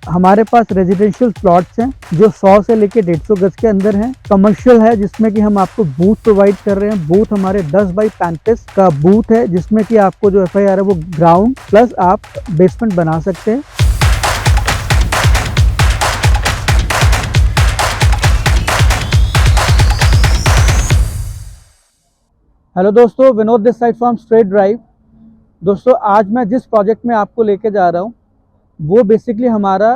हमारे पास residential plots हैं जो 100 से लेके 150 गज के अंदर हैं। कमर्शियल है जिसमें कि हम आपको बूथ प्रोवाइड कर रहे हैं। बूथ हमारे 10 बाई 35 का बूथ है जिसमें कि आपको जो FIR है वो ग्राउंड प्लस आप बेसमेंट बना सकते हैं। हेलो दोस्तों, Vinod this side from straight drive. दोस्तों आज मैं जिस प्रोजेक्ट में आपको लेके जा रहा हूँ वो बेसिकली हमारा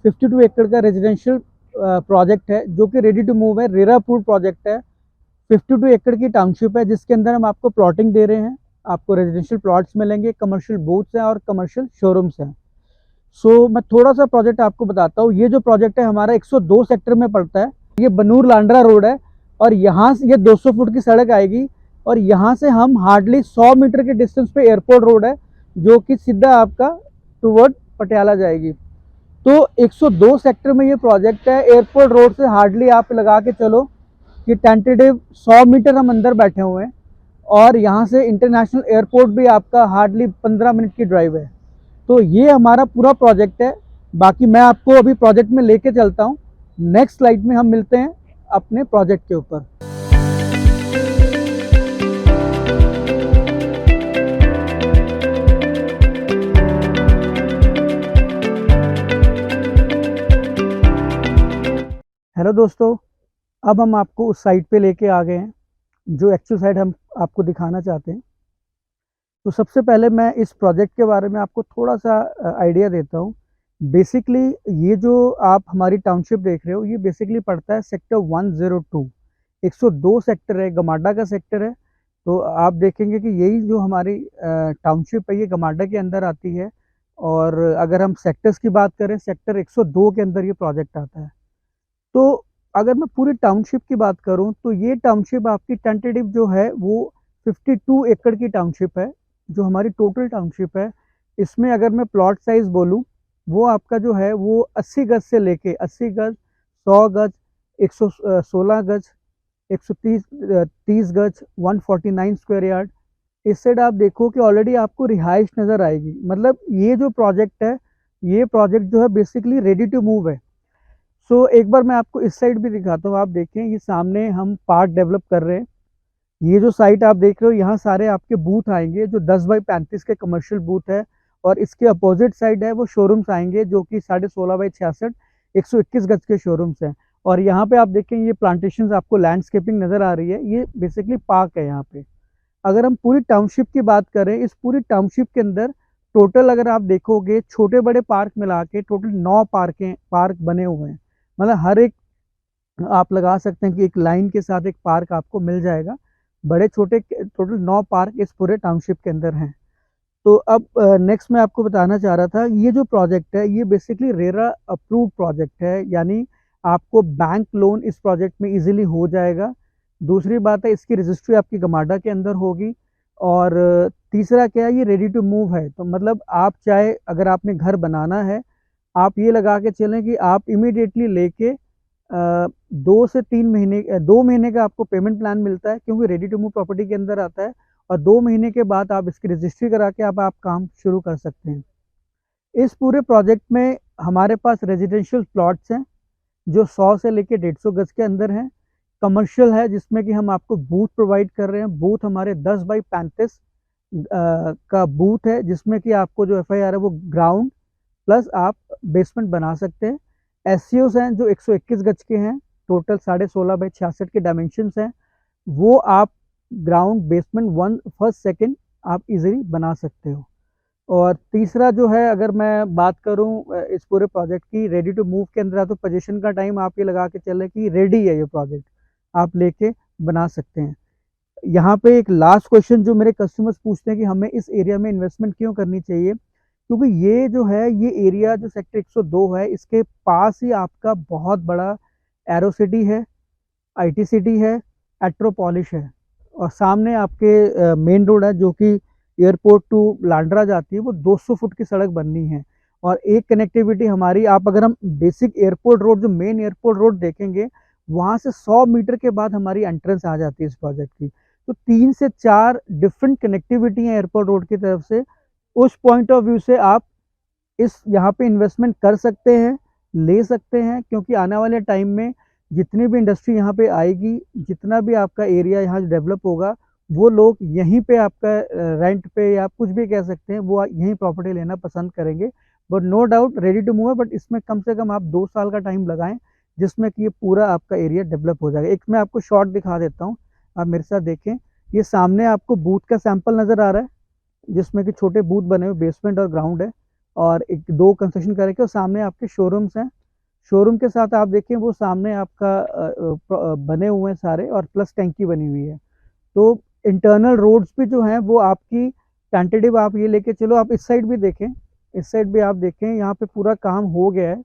52 एकड़ का रेजिडेंशियल प्रोजेक्ट है जो कि रेडी टू मूव है, रेरा अप्रूव्ड प्रोजेक्ट है। 52 एकड़ की टाउनशिप है जिसके अंदर हम आपको प्लॉटिंग दे रहे हैं। आपको रेजिडेंशियल प्लॉट्स मिलेंगे, कमर्शियल बूथ्स हैं और कमर्शियल शोरूम्स हैं। मैं थोड़ा सा प्रोजेक्ट आपको बताता हूँ। ये जो प्रोजेक्ट है हमारा 102 सेक्टर में पड़ता है। ये बनूर लांडरा रोड है और यहाँ से ये 200 फुट की सड़क आएगी और यहाँ से हम हार्डली 100 मीटर के डिस्टेंस पे एयरपोर्ट रोड है जो कि सीधा आपका टुवर्ड पटियाला जाएगी। तो 102 सेक्टर में ये प्रोजेक्ट है। एयरपोर्ट रोड से हार्डली आप लगा के चलो कि टेंटेटिव 100 मीटर हम अंदर बैठे हुए हैं और यहाँ से इंटरनेशनल एयरपोर्ट भी आपका हार्डली 15 मिनट की ड्राइव है। तो ये हमारा पूरा प्रोजेक्ट है। बाकी मैं आपको अभी प्रोजेक्ट में लेके चलता हूँ। नेक्स्ट स्लाइड में हम मिलते हैं अपने प्रोजेक्ट के ऊपर। हेलो दोस्तों, अब हम आपको उस साइट पे लेके आ गए हैं जो एक्चुअल साइट हम आपको दिखाना चाहते हैं। तो सबसे पहले मैं इस प्रोजेक्ट के बारे में आपको थोड़ा सा आइडिया देता हूँ। बेसिकली ये जो आप हमारी टाउनशिप देख रहे हो ये बेसिकली पड़ता है सेक्टर 102। 102 सेक्टर है, गमाडा का सेक्टर है। तो आप देखेंगे कि यही जो हमारी टाउनशिप है ये गमाडा के अंदर आती है। और अगर हम सेक्टर्स की बात करें, सेक्टर 102 के अंदर ये प्रोजेक्ट आता है। तो अगर मैं पूरी टाउनशिप की बात करूं तो ये टाउनशिप आपकी टेंटेटिव जो है वो 52 एकड़ की टाउनशिप है जो हमारी टोटल टाउनशिप है। इसमें अगर मैं प्लॉट साइज बोलूं वो आपका जो है वो 80 गज से लेके 80 गज, 100 गज, 116 गज, 130 30 गज, 149 स्क्वायर यार्ड। इस साइड आप देखो कि ऑलरेडी आपको रिहाइश नज़र आएगी। मतलब ये जो प्रोजेक्ट है ये प्रोजेक्ट जो है बेसिकली रेडी टू मूव है। एक बार मैं आपको इस साइड भी दिखाता हूँ। आप देखें ये सामने हम पार्क डेवलप कर रहे हैं। ये जो साइट आप देख रहे हो यहाँ सारे आपके बूथ आएंगे जो 10 बाई 35 के कमर्शियल बूथ है। और इसके अपोजिट साइड है वो शोरूम्स आएंगे जो कि 16.5 बाई 66 121 गज के शोरूम्स हैं। और यहाँ पे आप देखें ये प्लांटेशन आपको लैंडस्केपिंग नज़र आ रही है। ये बेसिकली पार्क है यहाँ पे। अगर हम पूरी टाउनशिप की बात करें, इस पूरी टाउनशिप के अंदर टोटल अगर आप देखोगे छोटे बड़े पार्क मिला के टोटल 9 पार्क बने हुए हैं। मतलब हर एक आप लगा सकते हैं कि एक लाइन के साथ एक पार्क आपको मिल जाएगा। बड़े छोटे टोटल 9 पार्क इस पूरे टाउनशिप के अंदर हैं। तो अब नेक्स्ट मैं आपको बताना चाह रहा था, ये जो प्रोजेक्ट है ये बेसिकली रेरा अप्रूव्ड प्रोजेक्ट है। यानी आपको बैंक लोन इस प्रोजेक्ट में इजीली हो जाएगा। दूसरी बात है इसकी रजिस्ट्री आपकी गमाडा के अंदर होगी। और तीसरा क्या है, ये रेडी टू मूव है। तो मतलब आप चाहे अगर आपने घर बनाना है आप ये लगा के चलें कि आप इमीडिएटली लेके 2 से 3 महीने 2 महीने का आपको पेमेंट प्लान मिलता है क्योंकि रेडी टू मूव प्रॉपर्टी के अंदर आता है। और 2 महीने के बाद आप इसकी रजिस्ट्री करा के आप काम शुरू कर सकते हैं। इस पूरे प्रोजेक्ट में हमारे पास रेजिडेंशियल प्लॉट्स हैं जो 100 से लेके 150 गज के अंदर हैं। कमर्शियल है जिसमें कि हम आपको बूथ प्रोवाइड कर रहे हैं। बूथ हमारे 10 बाई 35 का बूथ है जिसमें कि आपको जो FIR है वो ग्राउंड प्लस आप बेसमेंट बना सकते हैं। SCOs हैं जो 121 गज के हैं। टोटल 16.5 बाई 66 के डायमेंशंस हैं। वो आप ग्राउंड बेसमेंट 1 फर्स्ट सेकंड आप इजीली बना सकते हो। और तीसरा जो है अगर मैं बात करूं इस पूरे प्रोजेक्ट की रेडी टू मूव के अंदर, तो पोजीशन का टाइम आप ये लगा के चले कि रेडी है ये प्रोजेक्ट, आप लेके बना सकते हैं। यहाँ पे एक लास्ट क्वेश्चन जो मेरे कस्टमर्स पूछते हैं कि हमें इस एरिया में इन्वेस्टमेंट क्यों करनी चाहिए, क्योंकि ये जो है ये एरिया जो सेक्टर 102 है इसके पास ही आपका बहुत बड़ा एरो सिटी है, IT सिटी है, एट्रोपॉलिश है। और सामने आपके मेन रोड है जो कि एयरपोर्ट टू लांड्रा जाती है। वो 200 फुट की सड़क बननी है। और एक कनेक्टिविटी हमारी, आप अगर हम बेसिक एयरपोर्ट रोड जो मेन एयरपोर्ट रोड देखेंगे वहाँ से 100 मीटर के बाद हमारी एंट्रेंस आ जाती है इस प्रोजेक्ट की। तो 3 से 4 डिफरेंट कनेक्टिविटी है एयरपोर्ट रोड की तरफ से। उस पॉइंट ऑफ व्यू से आप इस यहाँ पे इन्वेस्टमेंट कर सकते हैं, ले सकते हैं, क्योंकि आने वाले टाइम में जितनी भी इंडस्ट्री यहाँ पे आएगी, जितना भी आपका एरिया यहाँ डेवलप होगा, वो लोग यहीं पे आपका रेंट पे या कुछ भी कह सकते हैं, वो यहीं प्रॉपर्टी लेना पसंद करेंगे। But no doubt ready to move है, बट इसमें कम से कम आप 2 साल का टाइम लगाएं, जिसमें कि ये पूरा आपका एरिया डेवलप हो जाएगा। एक मैं आपको शॉट दिखा देता हूँ, आप मेरे साथ देखें। ये सामने आपको बूथ का सैंपल नज़र आ रहा है, जिसमें कि छोटे बूथ बने हुए, बेसमेंट और ग्राउंड है, और एक 2 कंस्ट्रक्शन करके, और सामने आपके शोरूम्स हैं। शोरूम के साथ आप देखें वो सामने आपका बने हुए हैं सारे, और प्लस टैंकी बनी हुई है। तो इंटरनल रोड्स भी जो हैं वो आपकी टेंटेटिव आप ये लेके चलो। आप इस साइड भी देखें, इस साइड भी आप देखें, यहाँ पे पूरा काम हो गया है।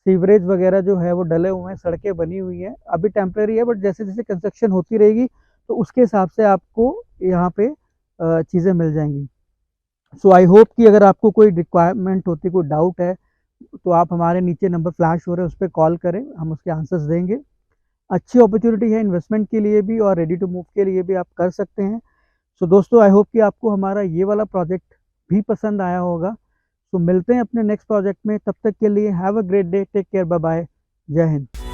सीवरेज वगैरह जो है वो डले हुए हैं, सड़कें बनी हुई हैं, अभी टेम्परेरी है, बट जैसे जैसे कंस्ट्रक्शन होती रहेगी तो उसके हिसाब से आपको यहाँ पे चीज़ें मिल जाएंगी। सो आई होप कि अगर आपको कोई रिक्वायरमेंट होती, कोई डाउट है, तो आप हमारे नीचे नंबर फ्लैश हो रहे हैं, उस पर कॉल करें, हम उसके आंसर्स देंगे। अच्छी अपॉर्चुनिटी है इन्वेस्टमेंट के लिए भी और रेडी टू मूव के लिए भी, आप कर सकते हैं। सो दोस्तों, आई होप कि आपको हमारा ये वाला प्रोजेक्ट भी पसंद आया होगा। तो मिलते हैं अपने नेक्स्ट प्रोजेक्ट में, तब तक के लिए have a great day, take care, bye bye, जय हिंद।